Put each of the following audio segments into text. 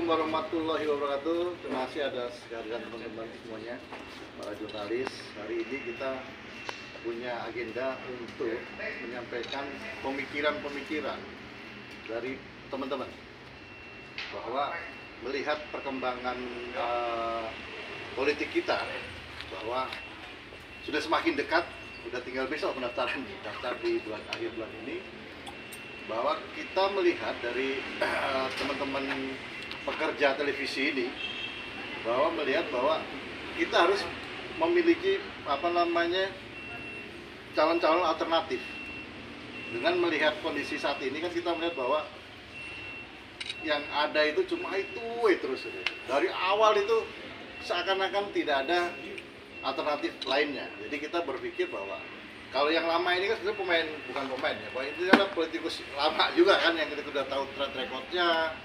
Assalamualaikum warahmatullahi wabarakatuh. Terima kasih atas kehadiran teman-teman semuanya, para jurnalis. Hari ini kita punya agenda untuk menyampaikan pemikiran-pemikiran dari teman-teman bahwa melihat perkembangan politik kita, bahwa sudah semakin dekat, sudah tinggal besok pendaftaran daftar di akhir bulan ini, bahwa kita melihat dari teman-teman pekerja televisi ini, bahwa melihat bahwa kita harus memiliki calon-calon alternatif. Dengan melihat kondisi saat ini kan kita melihat bahwa yang ada itu cuma itu terus. Dari awal itu seakan-akan tidak ada alternatif lainnya. Jadi kita berpikir bahwa kalau yang lama ini kan sebenarnya bukan pemain ya, bahwa itu adalah politikus lama juga kan, yang kita sudah tahu track recordnya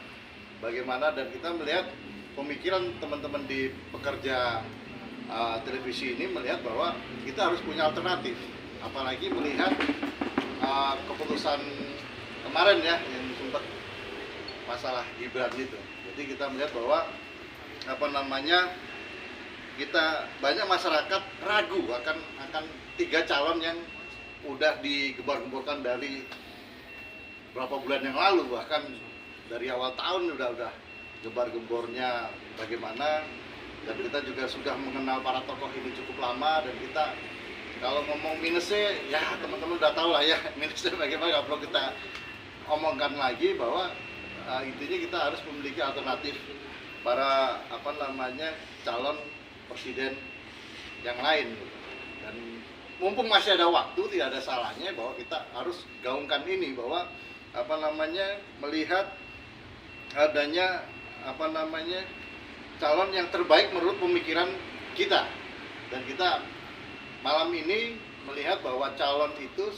bagaimana, dan kita melihat pemikiran teman-teman di pekerja televisi ini melihat bahwa kita harus punya alternatif, apalagi melihat keputusan kemarin ya yang sempat masalah Gibran itu. Jadi kita melihat bahwa kita banyak masyarakat ragu akan 3 calon yang udah digembar-gemborkan dari berapa bulan yang lalu, bahkan dari awal tahun udah gembar-gembornya bagaimana. Dan kita juga sudah mengenal para tokoh ini cukup lama, dan kita kalau ngomong minusnya ya teman-teman udah tahu lah ya minusnya bagaimana, nggak perlu kita omongkan lagi, bahwa intinya kita harus memiliki alternatif para calon presiden yang lain. Dan mumpung masih ada waktu, tidak ada salahnya bahwa kita harus gaungkan ini, bahwa melihat adanya calon yang terbaik menurut pemikiran kita. Dan kita malam ini melihat bahwa calon itu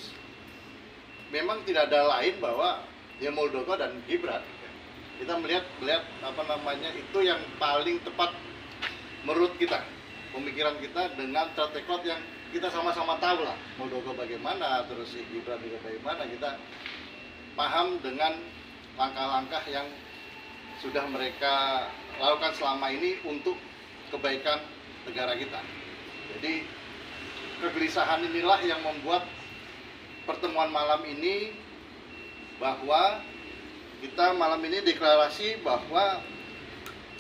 memang tidak ada lain bahwa ya Muldoko dan Gibran. Kita melihat itu yang paling tepat menurut kita, pemikiran kita, dengan track record yang kita sama-sama tahu lah, Muldoko bagaimana, terus si Gibran juga bagaimana. Kita paham dengan langkah-langkah yang sudah mereka lakukan selama ini untuk kebaikan negara kita. Jadi kegelisahan inilah yang membuat pertemuan malam ini, bahwa kita malam ini deklarasi bahwa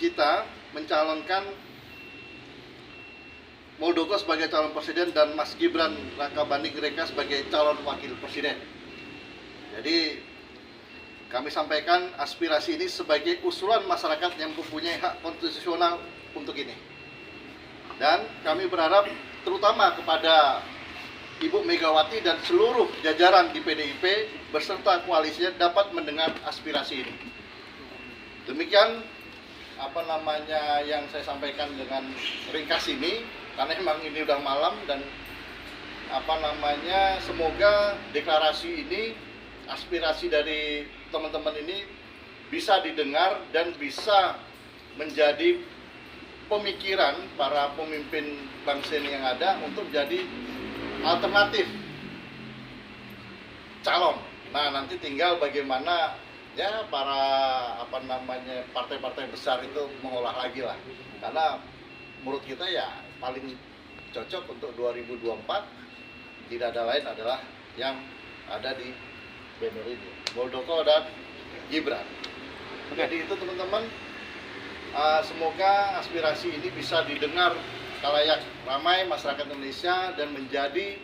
kita mencalonkan Muldoko sebagai calon presiden dan Mas Gibran Rakabani Greka sebagai calon wakil presiden. Jadi kami sampaikan aspirasi ini sebagai usulan masyarakat yang mempunyai hak konstitusional untuk ini. Dan kami berharap terutama kepada Ibu Megawati dan seluruh jajaran di PDIP beserta koalisinya dapat mendengar aspirasi ini. Demikian yang saya sampaikan dengan ringkas ini, karena memang ini udah malam, dan semoga deklarasi ini, aspirasi dari teman-teman ini bisa didengar dan bisa menjadi pemikiran para pemimpin bangsa ini yang ada untuk jadi alternatif calon. Nah, nanti tinggal bagaimana ya para partai-partai besar itu mengolah lagi lah. Karena menurut kita ya paling cocok untuk 2024 tidak ada lain adalah yang ada di banner ini, Muldoko dan Gibran. Jadi itu teman-teman, semoga aspirasi ini bisa didengar khalayak ramai masyarakat Indonesia dan menjadi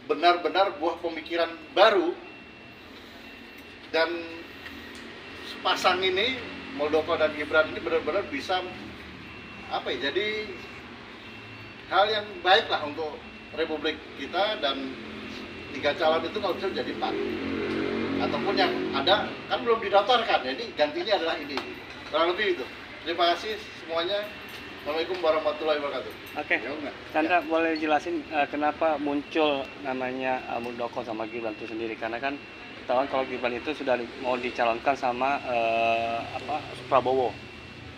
benar-benar buah pemikiran baru, dan sepasang ini Muldoko dan Gibran ini benar-benar bisa jadi hal yang baik lah untuk Republik kita. Dan 3 calon itu kalau bisa jadi 4, ataupun yang ada kan belum didaftarkan, jadi gantinya adalah ini, kurang lebih itu. Terima kasih semuanya. Assalamualaikum warahmatullahi wabarakatuh. Oke, Chandra boleh jelasin kenapa muncul namanya Muldoko sama Gibran itu sendiri? Karena kan ketahuan kalau Gibran itu sudah mau dicalonkan sama Prabowo.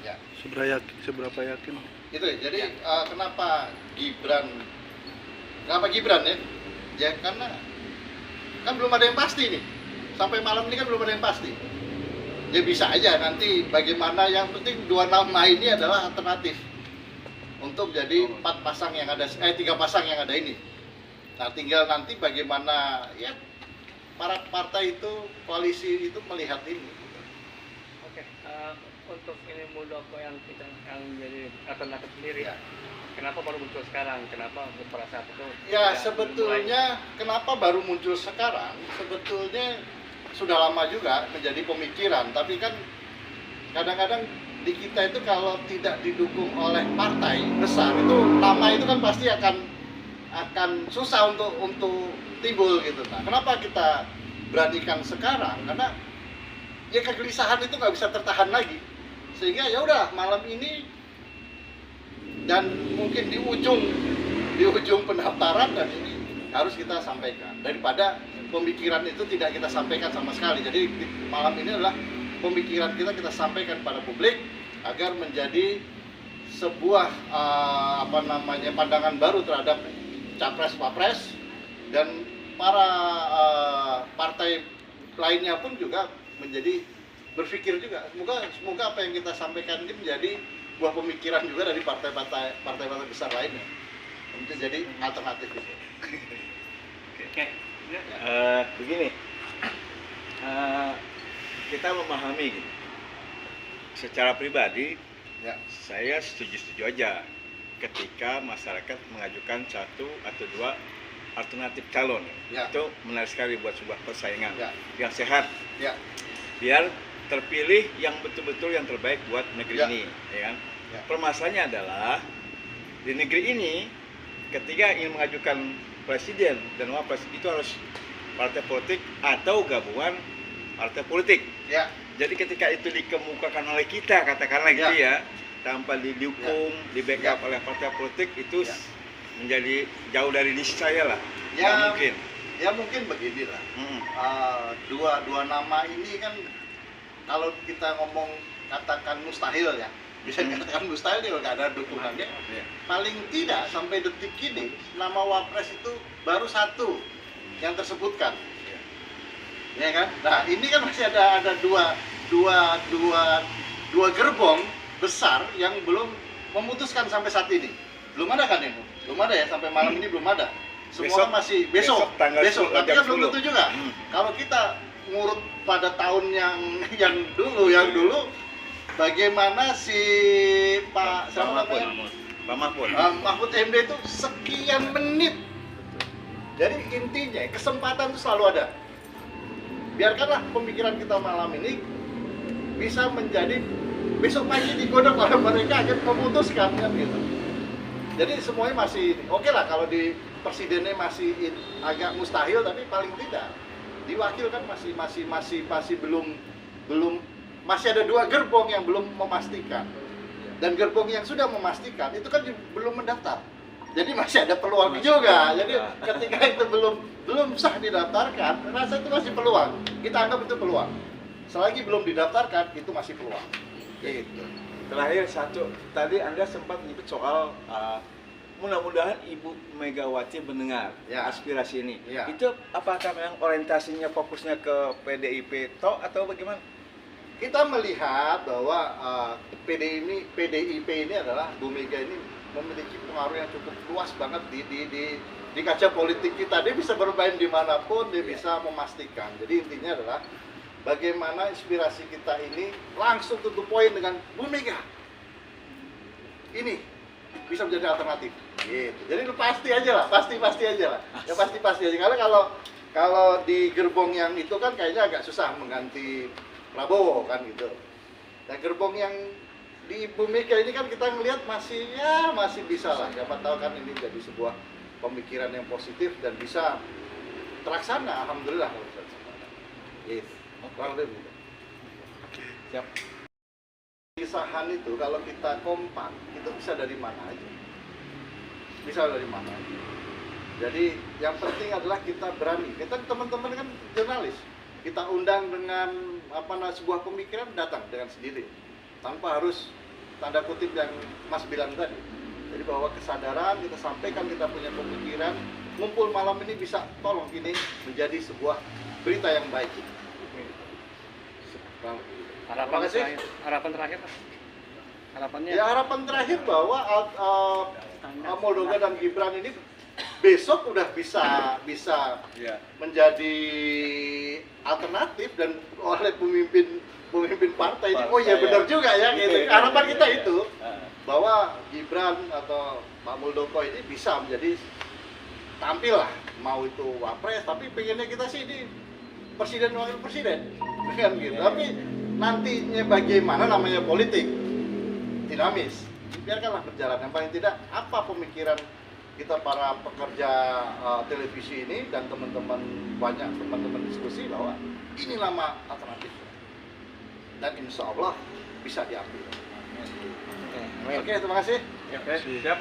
Ya. Seberapa yakin? Itu ya. Jadi kenapa Gibran ya? Ya karena kan belum ada yang pasti nih. Sampai malam ini kan belum ada yang pasti. Ya bisa aja nanti bagaimana, yang penting dua nama ini adalah alternatif untuk jadi empat pasang yang ada, tiga pasang yang ada ini. Nah tinggal nanti bagaimana ya para partai itu, koalisi itu melihat ini. Oke, untuk ini Muldoko yang jadi alternatif sendiri, Ya. kenapa baru muncul sekarang? Kenapa pada saat itu? Ya tidak sebetulnya kenapa baru muncul sekarang? Sebetulnya sudah lama juga menjadi pemikiran, tapi kan kadang-kadang di kita itu kalau tidak didukung oleh partai besar itu nama itu kan pasti akan susah untuk timbul gitu. Nah, kenapa kita beranikan sekarang? Karena ya kegelisahan itu nggak bisa tertahan lagi, sehingga ya udah malam ini dan mungkin di ujung pendaftaran dan ini harus kita sampaikan, daripada pemikiran itu tidak kita sampaikan sama sekali. Jadi malam ini adalah pemikiran kita sampaikan pada publik agar menjadi sebuah pandangan baru terhadap capres papres, dan para partai lainnya pun juga menjadi berpikir juga. Semoga apa yang kita sampaikan ini menjadi buah pemikiran juga dari partai-partai besar lainnya untuk jadi alternatif itu. Oke. Begini, kita memahami gitu. Secara pribadi, Ya. saya setuju-setuju aja ketika masyarakat mengajukan satu atau dua alternatif calon. Ya. Itu menarik sekali buat sebuah persaingan Ya. yang sehat, Ya. biar terpilih yang betul-betul yang terbaik buat negeri Ya. ini, ya kan? Ya. Permasalahannya adalah di negeri ini ketika ingin mengajukan presiden dan wapres itu harus partai politik atau gabungan partai politik. Ya. Jadi ketika itu dikemukakan oleh kita, katakanlah gitu Ya. ya, tanpa didukung, di backup oleh partai politik, itu Ya. menjadi jauh dari niscaya lah. Ya. Nggak mungkin. Ya mungkin beginilah. Mm-mm. Dua nama ini kan kalau kita ngomong katakan mustahil ya, bisa dikatakan mustahil kalau nggak ada dukungannya. Ya. Paling tidak sampai detik ini nama wapres itu baru satu yang tersebutkan, ya kan? Nah ini kan masih ada dua gerbong besar yang belum memutuskan sampai saat ini. Belum ada kan ini? Belum ada ya, sampai malam ini belum ada. Semua Besok- masih besok tanggal 10, tapi jam kan belum 10. tentu juga. Kalau kita ngurut pada tahun yang dulu bagaimana si Pak Pak Mahfud. Mahfud MD itu sekian menit. Jadi intinya kesempatan itu selalu ada. Biarkanlah pemikiran kita malam ini bisa menjadi besok pagi digodok oleh mereka akan memutuskan kan gitu. Jadi semuanya masih oke lah kalau di presidennya masih agak mustahil, tapi paling tidak di wakil kan masih belum masih ada dua gerbong yang belum memastikan, dan gerbong yang sudah memastikan itu kan belum mendaftar. Jadi masih ada peluang juga. Jadi ketika itu belum sah didaftarkan, rasa itu masih peluang. Kita anggap itu peluang. Selagi belum didaftarkan itu masih peluang. Gitu. Terakhir satu, tadi Anda sempat menyebut soal mudah-mudahan Ibu Megawati mendengar Ya. aspirasi ini. Ya. Itu apakah memang orientasinya fokusnya ke PDIP atau bagaimana? Kita melihat bahwa PDIP ini adalah Bu Mega ini memiliki pengaruh yang cukup luas banget di kaca politik kita. Dia bisa bermain dimanapun, dia bisa memastikan. Jadi intinya adalah bagaimana inspirasi kita ini langsung to the point dengan Bu Mega. Ini bisa menjadi alternatif. Gitu. Jadi pasti aja lah, pasti aja lah. Ya pasti aja. Karena kalau di gerbong yang itu kan kayaknya agak susah mengganti Prabowo kan gitu. Nah gerbong yang di Bu Mega ini kan kita ngelihat masih bisa lah. Siapa tahu kan ini jadi sebuah pemikiran yang positif dan bisa terlaksana. Alhamdulillah kalau bisa terlaksana. Yes. Kurang lebih begitu. Siap. Kegelisahan itu kalau kita kompak itu bisa dari mana aja. Bisa dari mana aja. Jadi yang penting adalah kita berani. Kita teman-teman kan jurnalis. Kita undang dengan sebuah pemikiran, datang dengan sendiri tanpa harus tanda kutip yang Mas bilang tadi. Jadi bahwa kesadaran kita sampaikan, kita punya pemikiran, ngumpul malam ini bisa tolong ini menjadi sebuah berita yang baik. Kurang lebih. Harapan Terima kasih. terakhir, harapan terakhir Pak. Harapannya Ya harapan terakhir bahwa Muldoko dan Gibran ini besok udah bisa Ya. menjadi alternatif dan oleh pemimpin partai ini. Oh iya benar juga ya gitu. Harapan kita itu bahwa Gibran atau Pak Muldoko ini bisa menjadi tampil lah, mau itu wapres, tapi pengennya kita sih ini presiden wakil presiden kan gitu. Tapi nantinya bagaimana, namanya politik dinamis, biarkanlah berjalan. Yang paling tidak apa pemikiran kita para pekerja televisi ini dan teman-teman, banyak teman-teman diskusi bahwa ini nama alternatif dan insya Allah bisa diambil. Oke, terima kasih. Oke, siap.